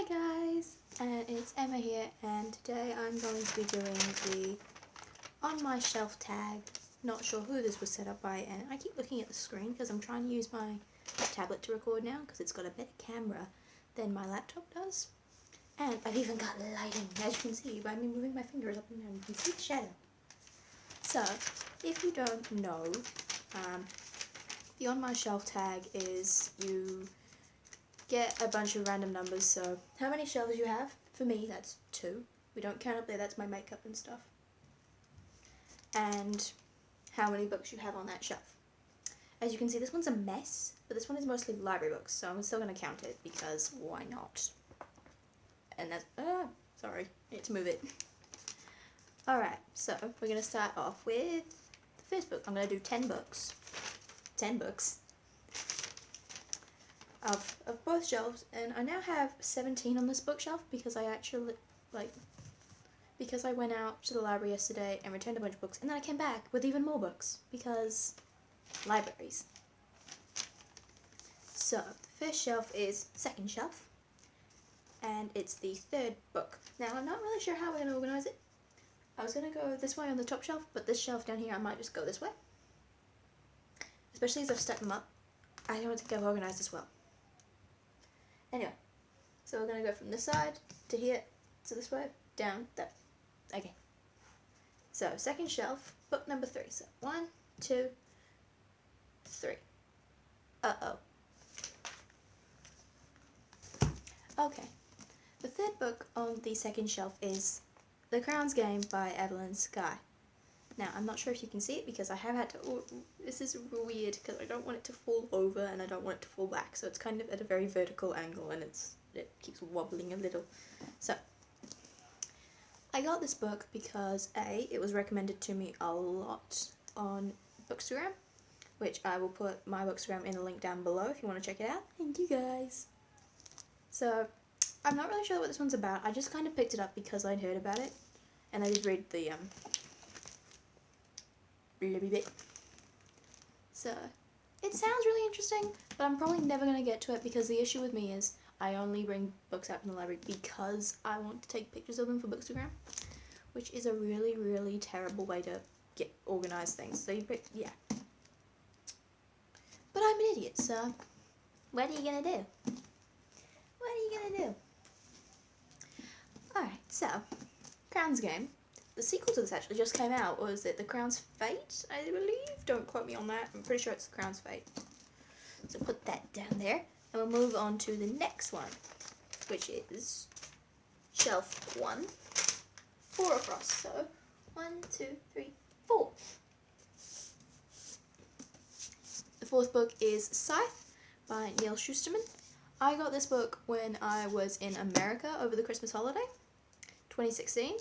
Hi guys, and it's Emma here, and today I'm going to be doing the on my shelf tag. Not sure who this was set up by, and I keep looking at the screen because I'm trying to use my tablet to record now because it's got a better camera than my laptop does. And I've even got lighting, as you can see by me moving my fingers up and down. You can see the shadow. So, if you don't know, the on my shelf tag is you get a bunch of random numbers. So how many shelves you have? For me, that's 2. We don't count up there, that's my makeup and stuff. And how many books you have on that shelf. As you can see, this one's a mess, but this one is mostly library books, so I'm still going to count it because why not? And that's, sorry, I need to move it. Alright, so we're going to start off with the first book. I'm going to do 10 books. 10 books. Of both shelves, and I now have 17 on this bookshelf because I actually, because I went out to the library yesterday and returned a bunch of books, and then I came back with even more books, because libraries. So, the first shelf is second shelf, and it's the third book. Now, I'm not really sure how we're going to organise it. I was going to go this way on the top shelf, but this shelf down here, I might just go this way. Especially as I've stacked them up, I don't think I've organised as well. Anyway, so we're going to go from this side to here, to this way, down, that. Okay. So, second shelf, book number 3. So, 1, 2, 3. Uh-oh. Okay. The third book on the second shelf is The Crown's Game by Evelyn Sky. Now, I'm not sure if you can see it because I have had to, this is weird because I don't want it to fall over and I don't want it to fall back, so it's kind of at a very vertical angle and it keeps wobbling a little. So, I got this book because A, it was recommended to me a lot on Bookstagram, which I will put my Bookstagram in a link down below if you want to check it out. Thank you guys. So, I'm not really sure what this one's about. I just kind of picked it up because I'd heard about it, and I did read the bit. So, it sounds really interesting, but I'm probably never going to get to it because the issue with me is I only bring books out from the library because I want to take pictures of them for Bookstagram, which is a really, really terrible way to get organised things. So, yeah. But I'm an idiot, so what are you going to do? What are you going to do? Alright, so, Crown's Game. The sequel to this actually just came out. Or is it The Crown's Fate, I believe? Don't quote me on that. I'm pretty sure it's The Crown's Fate. So put that down there. And we'll move on to the next one, which is shelf 1. 4 across. So 1, 2, 3, 4. The fourth book is Scythe by Neil Shusterman. I got this book when I was in America over the Christmas holiday, 2016.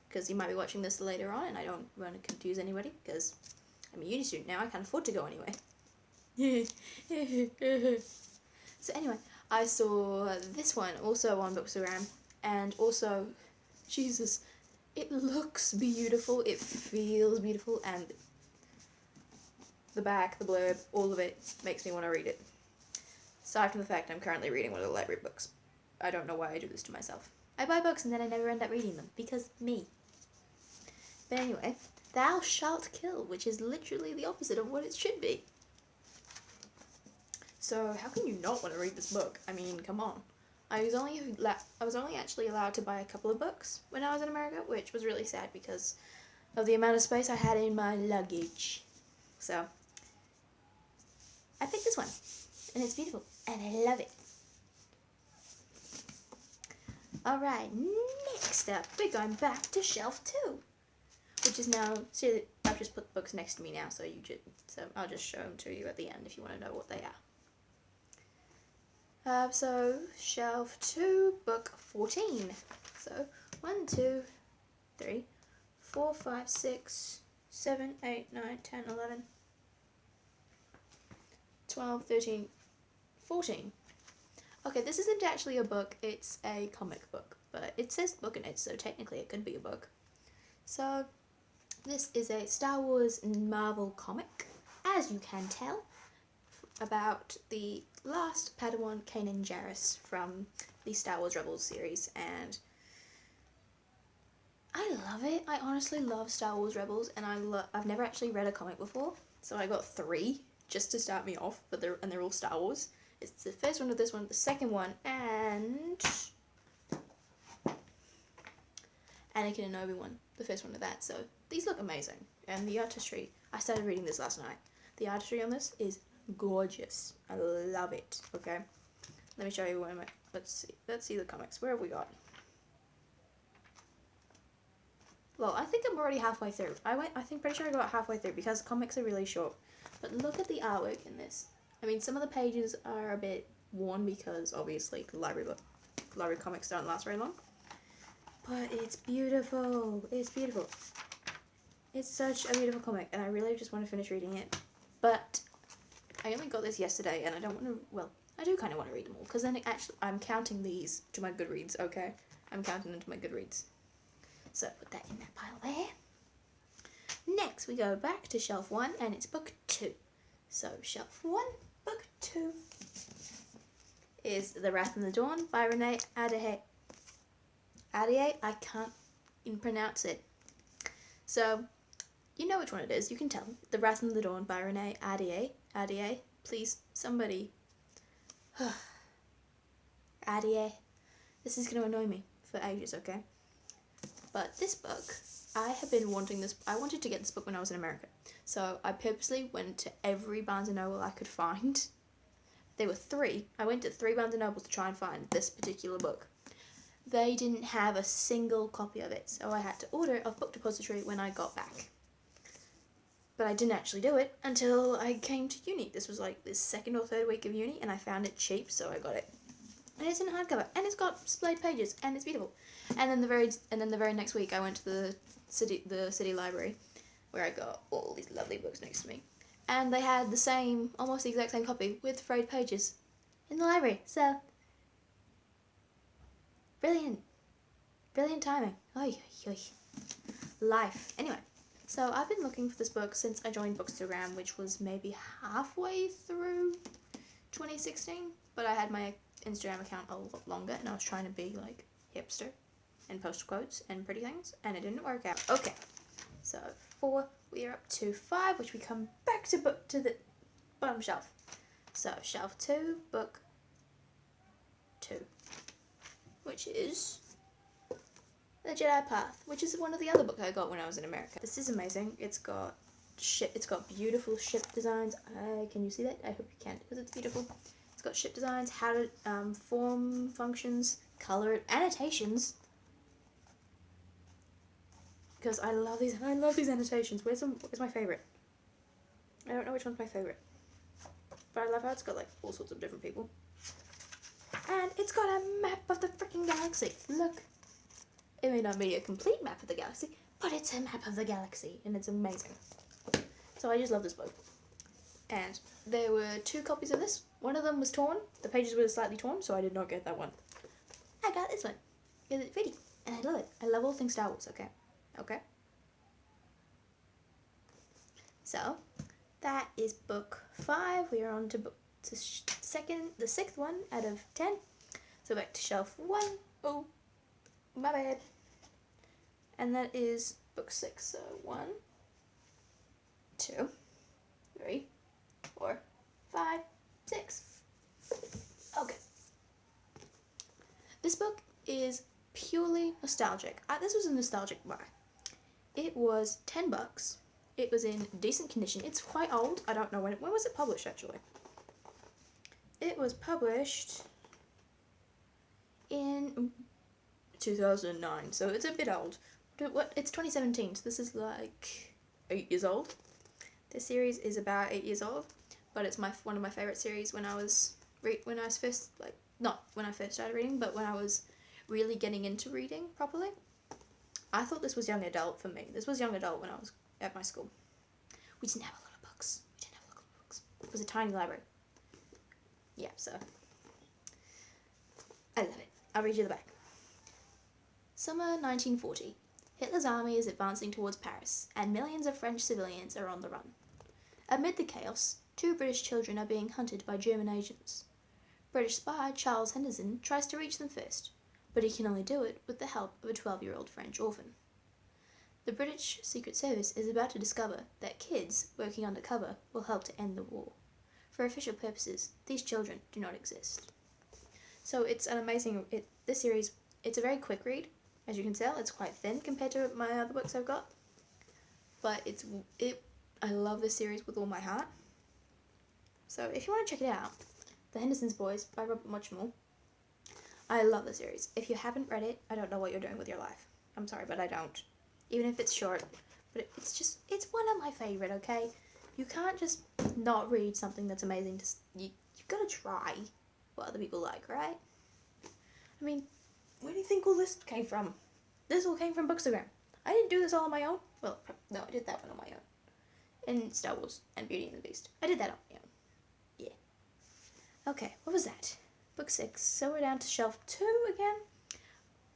Because you might be watching this later on, and I don't want to confuse anybody, because I'm a uni student now, I can't afford to go anyway. So anyway, I saw this one also on Bookstagram, and also, Jesus, it looks beautiful, it feels beautiful, and the back, the blurb, all of it makes me want to read it. Aside from the fact I'm currently reading one of the library books. I don't know why I do this to myself. I buy books and then I never end up reading them, because me. But anyway, Thou Shalt Kill, which is literally the opposite of what it should be. So how can you not want to read this book? I mean, come on. I was only actually allowed to buy a couple of books when I was in America, which was really sad because of the amount of space I had in my luggage. So, I picked this one, and it's beautiful, and I love it. Alright, next up, we're going back to shelf 2. Which is now, see, I've just put the books next to me now, so I'll just show them to you at the end if you want to know what they are. So, shelf 2, book 14. So, 1, 2, 3, 4, 5, 6, 7, 8, 9, 10, 11, 12, 13, 14. Okay, this isn't actually a book, it's a comic book, but it says book in it, so technically it could be a book. So, this is a Star Wars Marvel comic, as you can tell, about the last Padawan Kanan Jarrus from the Star Wars Rebels series, and I love it. I honestly love Star Wars Rebels, and I've never actually read a comic before, so I got 3 just to start me off, but they're all Star Wars. It's the first one of this one, the second one, and Anakin and Obi-Wan, the first one of that. So these look amazing, and the artistry. I started reading this last night. The artistry on this is gorgeous. I love it. Okay, let me show you where am I. Let's see the comics. Where have we got? Well, I think I'm already halfway through. Pretty sure I got halfway through because comics are really short. But look at the artwork in this. I mean, some of the pages are a bit worn because obviously library comics don't last very long. But it's beautiful. It's beautiful. It's such a beautiful comic, and I really just want to finish reading it. But I only got this yesterday, and I don't want to. Well, I do kind of want to read them all because then I'm counting these to my Goodreads. Okay, I'm counting them to my Goodreads. So put that in that pile there. Next, we go back to shelf 1, and it's book 2. So shelf 1, book 2 is The Wrath and the Dawn by Renee Ahdieh. Ahdieh, I can't even pronounce it. So, you know which one it is. You can tell. The Wrath and the Dawn by Renee Ahdieh. Ahdieh, please, somebody. Ahdieh. This is going to annoy me for ages, okay? But this book, I have been wanting this. I wanted to get this book when I was in America. So I purposely went to every Barnes & Noble I could find. There were 3. I went to 3 Barnes & Nobles to try and find this particular book. They didn't have a single copy of it, so I had to order it off Book Depository when I got back. But I didn't actually do it until I came to uni. This was like the 2nd or 3rd week of uni, and I found it cheap, so I got it. And it's in hardcover, and it's got splayed pages, and it's beautiful. And then the very next week, I went to the city library, where I got all these lovely books next to me, and they had almost the exact same copy with frayed pages, in the library. So brilliant timing. Oy, oy, oy. Life. Anyway, so I've been looking for this book since I joined Bookstagram, which was maybe halfway through 2016, but I had my Instagram account a lot longer, and I was trying to be like hipster and post quotes and pretty things, and it didn't work out. Okay, so 4, we are up to 5, which we come back to the bottom shelf. So shelf 2, book 2, which is The Jedi Path, which is one of the other books I got when I was in America. This is amazing. It's got beautiful ship designs. Can you see that? I hope you can, because it's beautiful. It's got ship designs, how to form functions, color annotations. Because I love these annotations. Where's my favorite? I don't know which one's my favorite, but I love how it's got like all sorts of different people. And it's got a map of the freaking galaxy. Look, it may not be a complete map of the galaxy, but it's a map of the galaxy, and it's amazing. So I just love this book. And there were 2 copies of this. One of them was torn. The pages were slightly torn, so I did not get that one. I got this one because it's pretty, and I love it. I love all things Star Wars. Okay. So that is book 5. We are on to the 6th one out of 10. So back to shelf 1. Oh, my bad. And that is book 6. So 1, 2, 3, 4, 5, 6. Okay. This book is purely nostalgic. This was a nostalgic buy. It was $10. It was in decent condition. It's quite old. I don't know when was it published, actually. It was published in 2009, so it's a bit old. It's 2017, so this is like 8 years old. This series is about 8 years old, but it's one of my favorite series when I first started reading, but when I was really getting into reading properly. I thought this was young adult for me. This was young adult when I was at my school. We didn't have a lot of books. It was a tiny library. Yeah, so I love it. I'll read you the back. Summer 1940. Hitler's army is advancing towards Paris, and millions of French civilians are on the run. Amid the chaos, two British children are being hunted by German agents. British spy Charles Henderson tries to reach them first, but he can only do it with the help of a 12-year-old French orphan. The British Secret Service is about to discover that kids working undercover will help to end the war. For official purposes, these children do not exist. So it's an amazing... This series, it's a very quick read. As you can tell, it's quite thin compared to my other books I've got. But I love this series with all my heart. So if you want to check it out, The Henderson's Boys by Robert Muchmore. I love the series. If you haven't read it, I don't know what you're doing with your life. I'm sorry, but I don't. Even if it's short. But it's one of my favourite, okay? You can't just not read something that's amazing. You've got to try what other people like, right? I mean, where do you think all this came from? This all came from Bookstagram. I didn't do this all on my own. Well, no, I did that one on my own. And Star Wars and Beauty and the Beast. I did that on my own. Yeah. Okay, what was that? Book 6. So we're down to shelf 2 again.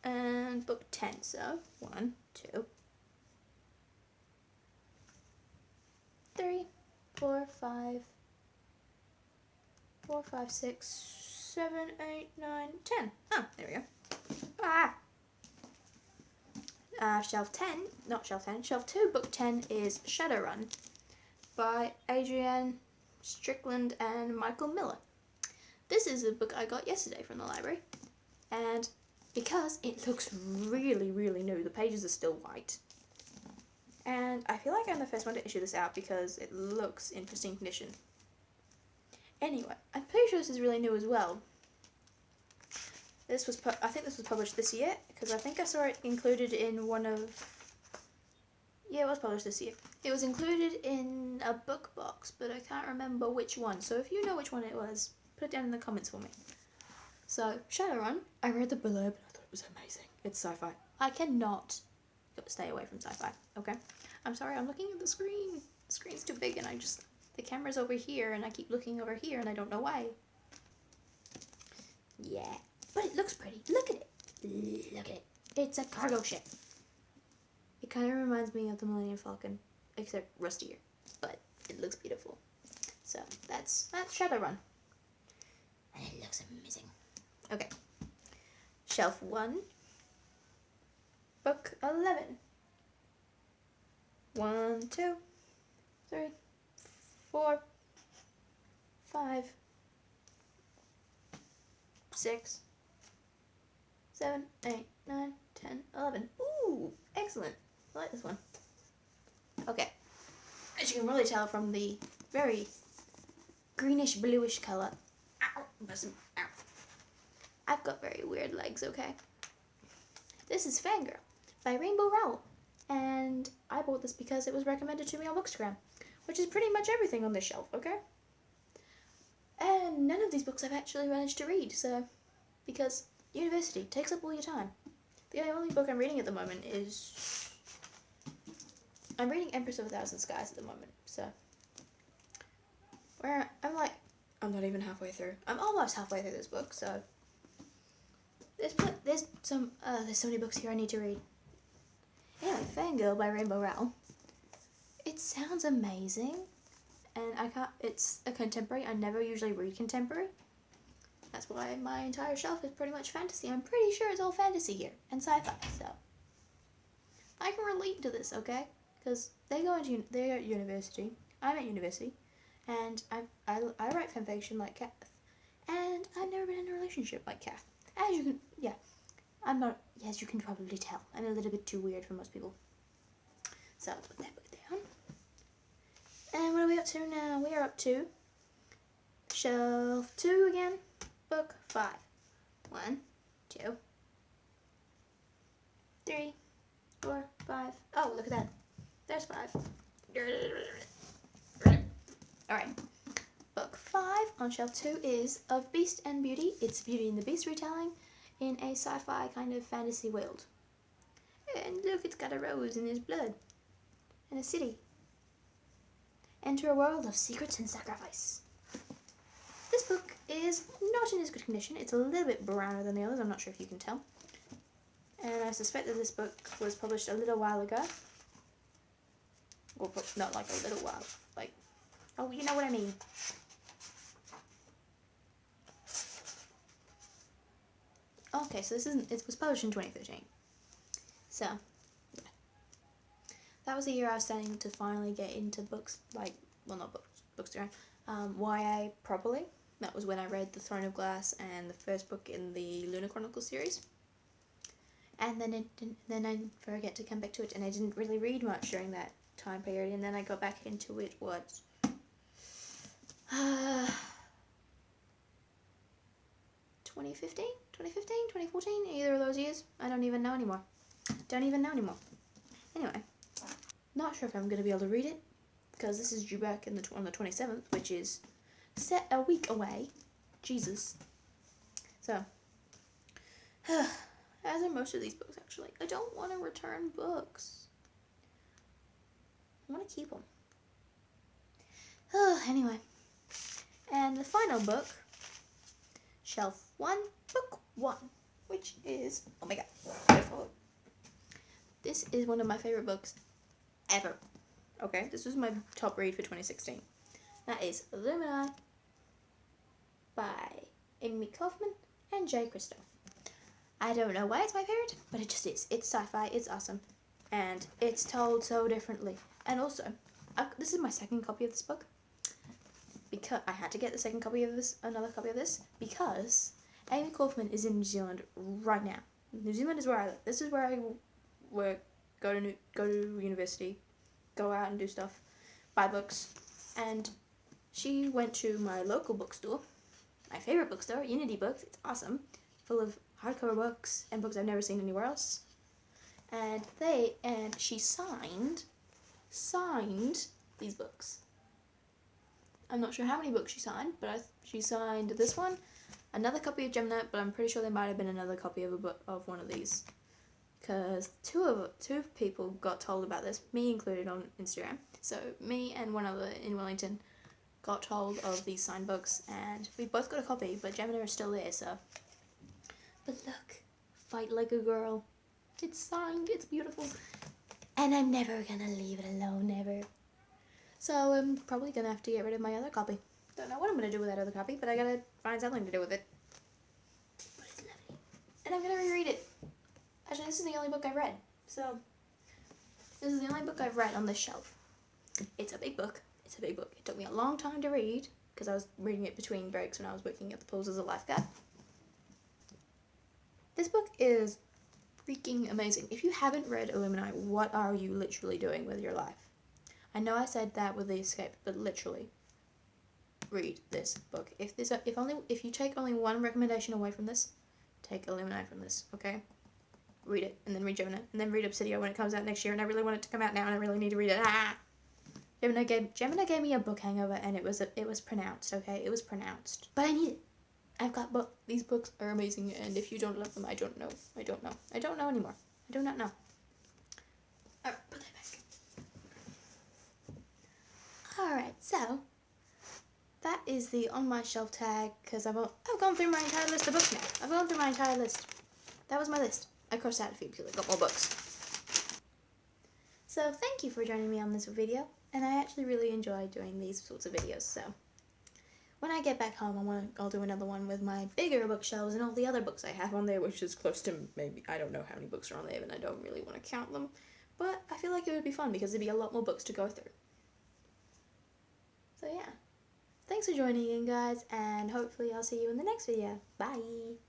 And book 10. So 1, 2, 3, 4, 5, 4, 5, 6, 7, 8, 9, 10. Oh, there we go. Shelf 2, book 10 is Shadowrun by Adrienne Strickland and Michael Miller. This is a book I got yesterday from the library, and because it looks really, really new, the pages are still white. And I feel like I'm the first one to issue this out because it looks in pristine condition. Anyway, I'm pretty sure this is really new as well. I think this was published this year, because I think I saw it included in one of... Yeah, it was published this year. It was included in a book box, but I can't remember which one. So if you know which one it was, put it down in the comments for me. So, Shadowrun, I read the blurb and I thought it was amazing. It's sci-fi. I cannot stay away from sci-fi, okay? I'm sorry, I'm looking at the screen. The screen's too big and the camera's over here and I keep looking over here and I don't know why. Yeah, but it looks pretty. Look at it. Look at it. It's a cargo ship. It kind of reminds me of the Millennium Falcon, except rustier, but it looks beautiful. So that's Shadowrun. And it looks amazing. Okay. Shelf 1. Book 11. 1, 2, 3, 4, 5, 6, 7, 8, 9, 10, 11. Ooh, excellent. I like this one. Okay. As you can really tell from the very greenish bluish colour. Ow, ow. I've got very weird legs, okay? This is Fangirl by Rainbow Rowell. And I bought this because it was recommended to me on Bookstagram, which is pretty much everything on this shelf, okay? And none of these books I've actually managed to read, so... Because university takes up all your time. The only book I'm reading at the moment is... I'm reading Empress of a Thousand Skies at the moment, so... I'm not even halfway through. I'm almost halfway through this book, so... There's so many books here I need to read. Anyway, Fangirl by Rainbow Rowell. It sounds amazing, and it's a contemporary. I never usually read contemporary. That's why my entire shelf is pretty much fantasy. I'm pretty sure it's all fantasy here, and sci-fi, so. I can relate to this, okay? Because they're at university, I'm at university, and I write fanfiction like Kath, and I've never been in a relationship like Kath. As you can probably tell, I'm a little bit too weird for most people. So, put that book down. And what are we up to now? We are up to shelf 2 again, book 5. 1, 2, 3, 4, 5. Oh, look at that. There's 5. Alright. Book 5 on shelf 2 is Of Beast and Beauty. It's Beauty and the Beast retelling in a sci-fi kind of fantasy world. And look, it's got a rose in his blood. And a city. Enter a world of secrets and sacrifice. This book is not in as good condition. It's a little bit browner than the others. I'm not sure if you can tell. And I suspect that this book was published a little while ago. Well, not like a little while. Like Oh, you know what I mean. Okay, so it was published in 2013. So, yeah. That was the year I was starting to finally get into books, like, well, not books, bookstore, YA properly. That was when I read The Throne of Glass and the first book in the Lunar Chronicles series. And then I forget to come back to it, and I didn't really read much during that time period, and then I got back into it, 2015, 2014, either of those years. I don't even know anymore. Anyway, not sure if I'm going to be able to read it, because this is due back on the 27th, which is set a week away. Jesus. So, as are most of these books, actually. I don't want to return books. I want to keep them. Anyway. And the final book, Shelf 1, Book 1, which is, oh my god, this is one of my favorite books ever. Okay, this was my top read for 2016. That is Illuminati by Amy Kaufman and Jay Kristoff. I don't know why it's my favorite, but it just is. It's sci-fi, it's awesome, and it's told so differently. And also, this is my second copy of this book, because I had to get another copy of this, because Amy Kaufman is in New Zealand right now. New Zealand is where I live. This is where I work, go to university, go out and do stuff, buy books, and she went to my local bookstore, my favorite bookstore, Unity Books. It's awesome, full of hardcover books and books I've never seen anywhere else. And she signed these books. I'm not sure how many books she signed, but she signed this one, another copy of Gemini, but I'm pretty sure there might have been another copy of a book of one of these, because two people got told about this, me included, on Instagram. So me and one other in Wellington got told of these signed books, and we both got a copy, but Gemini is still there. So, but look, Fight Like a Girl. It's signed. It's beautiful, and I'm never gonna leave it alone, never. So I'm probably gonna have to get rid of my other copy. Don't know what I'm gonna do with that other copy, but I gotta find something to do with it. But it's lovely, and I'm gonna reread it. Actually, this is the only book I've read. So this is the only book I've read on this shelf. It's a big book. It took me a long time to read, because I was reading it between breaks when I was working at the pools as a lifeguard. This book is freaking amazing. If you haven't read Illuminati, what are you literally doing with your life? I know I said that with The Escape, but literally, read this book. If you take only one recommendation away from this, take Illuminati from this, okay? Read it, and then read Gemini, and then read Obsidio when it comes out next year, and I really want it to come out now, and I really need to read it. Gemini gave me a book hangover, and it was pronounced, okay? It was pronounced. But I need it. I've got these books are amazing, and if you don't love them, I don't know anymore. I do not know. Alright, put that back. Alright, so that is the on my shelf tag, because I've gone through my entire list of books now. I've gone through my entire list. That was my list. I crossed out a few because I got more books. So thank you for joining me on this video, and I actually really enjoy doing these sorts of videos. So when I get back home, I'll do another one with my bigger bookshelves and all the other books I have on there, which is close to maybe, I don't know how many books are on there, and I don't really want to count them. But I feel like it would be fun because there'd be a lot more books to go through. So yeah, thanks for joining in, guys, and hopefully I'll see you in the next video. Bye!